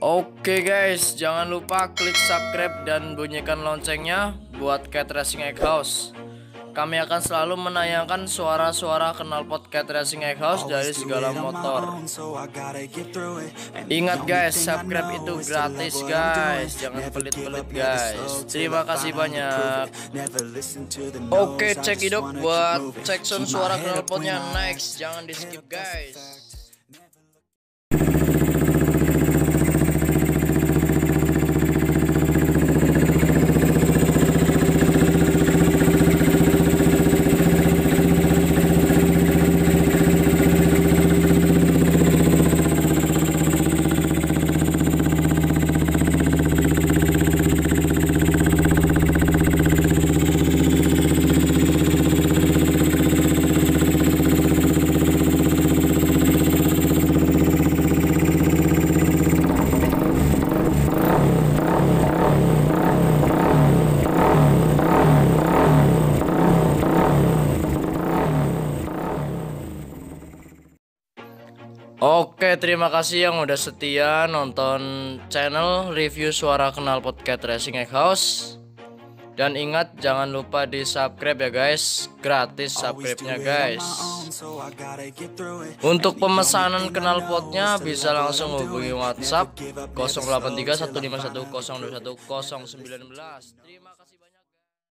Oke guys, jangan lupa klik subscribe dan bunyikan loncengnya buat Cat Racing Egg House. Kami akan selalu menayangkan suara-suara knalpot Cat Racing Egg House dari segala motor. Ingat guys, subscribe itu gratis guys, jangan pelit-pelit guys. Terima kasih banyak. Oke, cek hidup buat cek sound suara knalpotnya. Next, jangan di skip guys. Oke, terima kasih yang udah setia nonton channel review suara knalpot Cat Racing Egg House. Dan ingat jangan lupa di subscribe ya guys, gratis subscribe-nya guys. Untuk pemesanan knalpotnya bisa langsung hubungi WhatsApp 083151021019. Terima kasih.